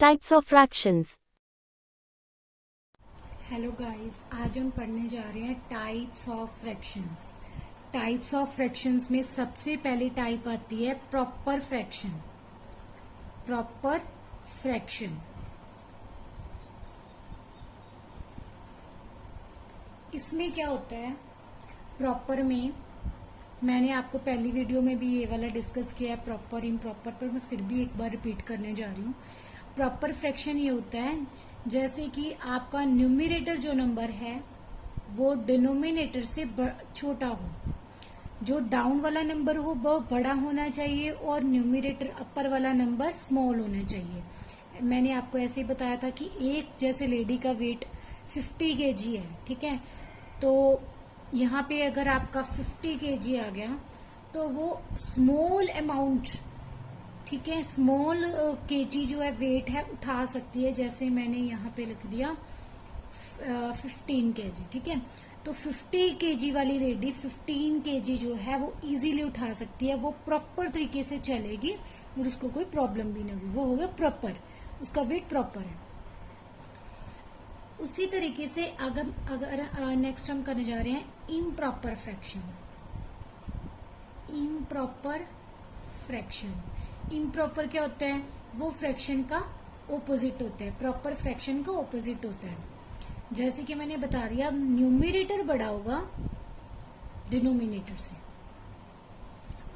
Types of fractions. Hello guys, आज हम पढ़ने जा रहे हैं types of fractions. Types of fractions में सबसे पहली टाइप आती है प्रॉपर फ्रैक्शन। प्रॉपर फ्रैक्शन इसमें क्या होता है? प्रॉपर में मैंने आपको पहली वीडियो में भी ये वाला डिस्कस किया है, प्रॉपर इम्प्रॉपर, पर मैं फिर भी एक बार रिपीट करने जा रही हूँ। प्रॉपर फ्रैक्शन ये होता है जैसे कि आपका न्यूमरेटर जो नंबर है वो डिनोमिनेटर से छोटा हो, जो डाउन वाला नंबर हो वो बड़ा होना चाहिए और न्यूमरेटर अपर वाला नंबर स्मॉल होना चाहिए। मैंने आपको ऐसे ही बताया था कि एक जैसे लेडी का वेट 50 kg है, ठीक है, तो यहाँ पे अगर आपका 50 kg आ गया तो वो स्मॉल अमाउंट, ठीक है, स्मॉल केजी जो है वेट है उठा सकती है। जैसे मैंने यहाँ पे लिख दिया 15 kg, ठीक है, तो 50 kg वाली लेडी 15 kg जो है वो इजीली उठा सकती है, वो प्रॉपर तरीके से चलेगी और उसको कोई प्रॉब्लम भी नहीं होगी। वो हो गया प्रॉपर, उसका वेट प्रॉपर है। उसी तरीके से अगर नेक्स्ट हम करने जा रहे हैं improper fraction. Improper fraction, improper क्या होता है? वो फ्रैक्शन का ऑपोजिट होता है, प्रॉपर फ्रैक्शन का ऑपोजिट होता है। जैसे कि मैंने बता दिया, न्यूमरेटर बड़ा होगा डिनोमिनेटर से।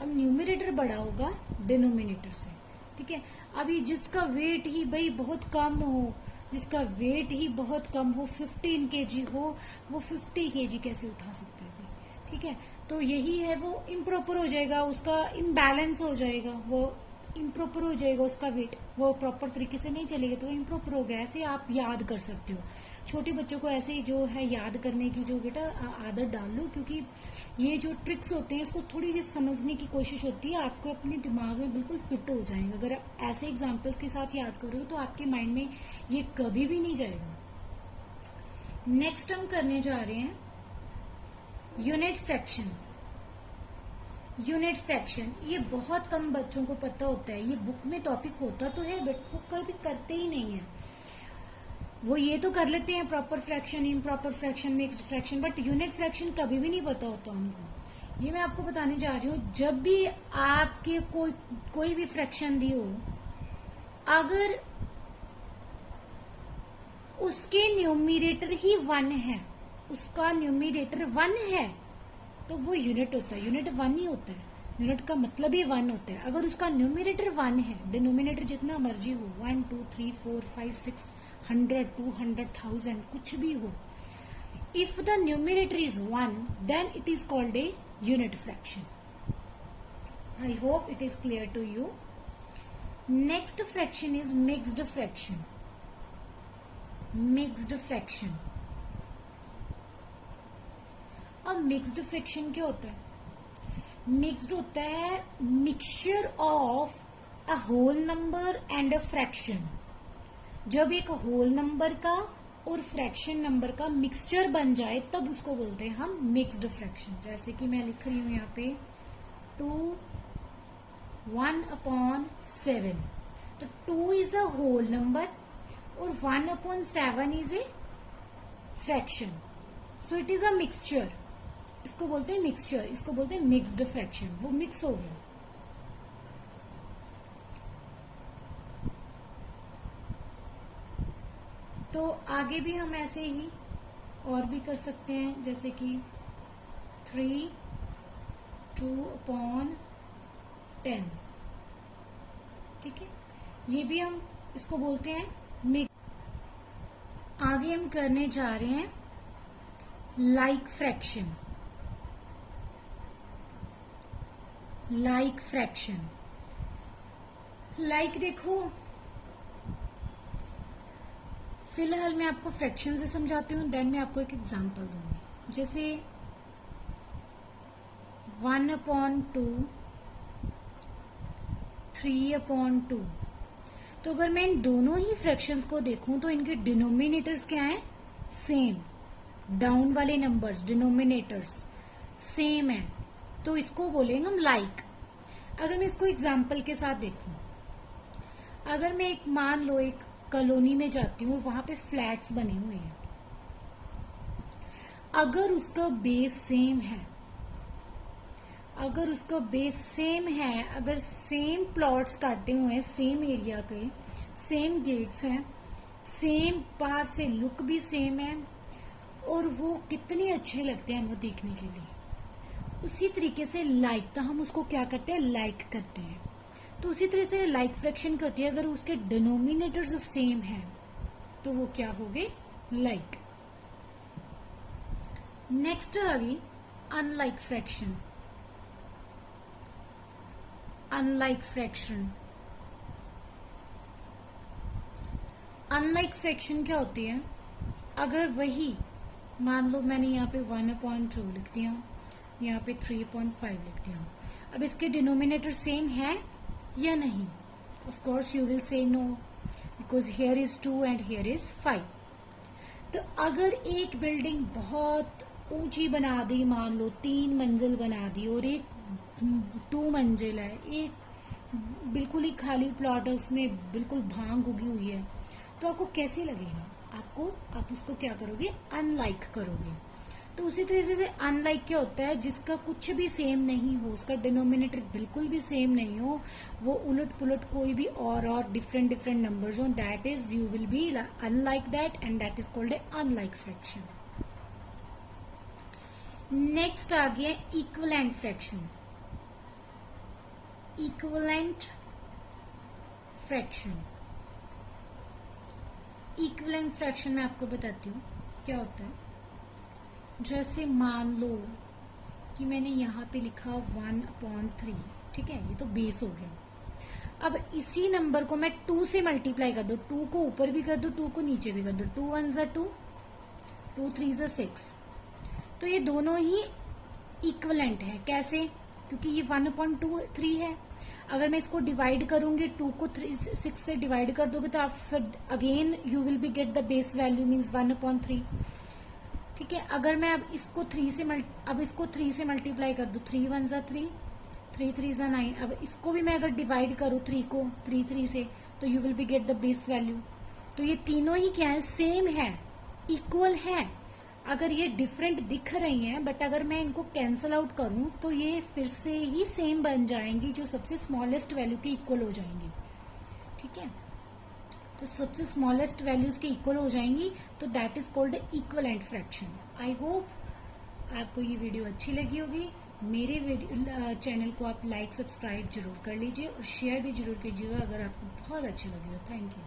अब न्यूमरेटर बड़ा होगा डिनोमिनेटर से, ठीक है। अभी जिसका वेट ही भाई बहुत कम हो, जिसका वेट ही बहुत कम हो, 15 kg हो, वो 50 kg कैसे उठा सकता है? ठीक है, तो यही है, वो इम्प्रॉपर हो जाएगा, उसका इम्बैलेंस हो जाएगा, वो इम्प्रॉपर हो जाएगा, उसका वेट वो प्रॉपर तरीके से नहीं चलेगा, तो वो इम्प्रॉपर हो गया। ऐसे आप याद कर सकते हो। छोटे बच्चों को ऐसे ही जो है याद करने की जो बेटा आदत डाल लो, क्योंकि ये जो ट्रिक्स होते हैं इसको थोड़ी सी समझने की कोशिश होती है, आपको अपने दिमाग में बिल्कुल फिट हो जाएंगे। अगर आप ऐसे एग्जाम्पल्स के साथ याद करोगे तो आपके माइंड में ये कभी भी नहीं जाएगा। नेक्स्ट हम करने जा रहे हैं यूनिट फ्रैक्शन। यूनिट फ्रैक्शन ये बहुत कम बच्चों को पता होता है। ये बुक में टॉपिक होता तो है बट वो कभी करते ही नहीं है। वो ये तो कर लेते हैं proper fraction, improper fraction, mixed fraction, but unit fraction कभी भी नहीं पता होता उनको। ये मैं आपको बताने जा रही हूँ। जब भी आपके कोई भी फ्रैक्शन दी हो, अगर उसके न्यूमरेटर ही 1 है, उसका न्यूमरेटर 1 है, तो वो यूनिट होता है। यूनिट 1 ही होता है, यूनिट का मतलब ही 1 होता है। अगर उसका न्यूमरेटर 1 है, डिनोमिनेटर जितना मर्जी हो, 1 2 3 4 5 6 100 200 1000 कुछ भी हो, if the numerator is 1 then it is called a unit fraction. I hope it is clear to you. Next fraction is mixed fraction. Mixed fraction, अब मिक्स्ड फ्रैक्शन क्या होता है? मिक्स्ड होता है mixture of a whole number and a fraction. जब एक whole number का और फ्रैक्शन नंबर का मिक्सचर बन जाए तब उसको बोलते हैं हम मिक्स्ड फ्रैक्शन। जैसे कि मैं लिख रही हूं यहाँ पे 2 1/7, तो 2 इज अ होल नंबर और 1/7 is a fraction, so it is a mixture. इसको बोलते हैं मिक्सचर, इसको बोलते हैं मिक्स्ड फ्रैक्शन। वो मिक्स हो गया। तो आगे भी हम ऐसे ही और भी कर सकते हैं, जैसे कि 3 2/10, ठीक है, ये भी हम इसको बोलते हैं मिक्स। आगे हम करने जा रहे हैं like fraction. Like fraction, like देखो, फिलहाल मैं आपको फ्रैक्शन से समझाती हूँ, देन मैं आपको एक एग्जांपल दूंगी। जैसे 1/2 3/2, तो अगर मैं इन दोनों ही फ्रैक्शंस को देखूं तो इनके डिनोमिनेटर्स क्या हैं? सेम। डाउन वाले नंबर्स डिनोमिनेटर्स सेम है, तो इसको बोलेंगे हम लाइक। अगर मैं इसको एग्जाम्पल के साथ देखूं, अगर मैं एक मान लो एक कॉलोनी में जाती हूँ और वहां पे फ्लैट्स बने हुए हैं, अगर उसका बेस सेम है, अगर उसका बेस सेम है, अगर सेम प्लॉट्स काटे हुए हैं, सेम एरिया के, सेम गेट्स हैं, सेम बाहर से लुक भी सेम है और वो कितने अच्छे लगते हैं वो देखने के लिए, उसी तरीके से लाइक का हम उसको क्या करते हैं, लाइक करते हैं। तो उसी तरह से लाइक फ्रैक्शन क्या होती है, अगर उसके डिनोमिनेटर्स सेम है तो वो क्या हो गए, लाइक। नेक्स्ट आ गई unlike fraction. Unlike fraction, unlike fraction क्या होती है, अगर वही मान लो मैंने यहाँ पे 1/2 लिख दिया, यहाँ पे 3.5 लिख दिया, अब इसके डिनोमिनेटर सेम है या नहीं, of course you will say no, because here is 2 and here is 5। तो अगर एक बिल्डिंग बहुत ऊंची बना दी, मान लो 3 मंजिल बना दी, और एक 2 मंजिल है, एक बिल्कुल ही खाली प्लॉट है, उसमें बिल्कुल भांग उगी हुई है, तो आपको कैसे लगेगा, आप उसको क्या करोगे, अनलाइक करोगे। तो उसी तरीके से अनलाइक क्या होता है, जिसका कुछ भी सेम नहीं हो, उसका डिनोमिनेटर बिल्कुल भी सेम नहीं हो, वो उलट पुलट कोई भी और डिफरेंट नंबर्स हो, that is you will be unlike that and that is called a unlike fraction. Next आ गया equivalent fraction. Equivalent fraction, equivalent fraction में आपको बताती हूँ क्या होता है। जैसे मान लो कि मैंने यहाँ पे लिखा 1/3, ठीक है, ये तो बेस हो गया। अब इसी नंबर को मैं 2 से मल्टीप्लाई कर दो, 2 को ऊपर भी कर दो, 2 को नीचे भी कर दो, 2 1 = 2, 2 3 = 6। तो ये दोनों ही इक्विवेलेंट है। कैसे, क्योंकि ये 1/3 है, अगर मैं इसको डिवाइड करूंगी, 2 को 6 से डिवाइड कर दोगे तो आप फिर again you will B get the base value means 1/3, ठीक है। अगर मैं अब इसको 3 से मल्टीप्लाई कर दूं, 3 1 = 3, 3 3 = 9। अब इसको भी मैं अगर डिवाइड करूं 3 को 3 से, तो you will B get the base value. तो ये तीनों ही क्या है, सेम है, इक्वल है। अगर ये डिफरेंट दिख रही हैं, बट अगर मैं इनको कैंसल आउट करूं तो ये फिर से ही सेम बन जाएंगी, जो सबसे स्मॉलेस्ट वैल्यू के इक्वल हो जाएंगी, ठीक है। तो सबसे स्मॉलेस्ट वैल्यूज के इक्वल हो जाएंगी, तो that is called equivalent fraction. I hope आपको ये वीडियो अच्छी लगी होगी। मेरे चैनल को आप लाइक सब्सक्राइब जरूर कर लीजिए और शेयर भी जरूर कीजिएगा अगर आपको बहुत अच्छी लगी हो। Thank you.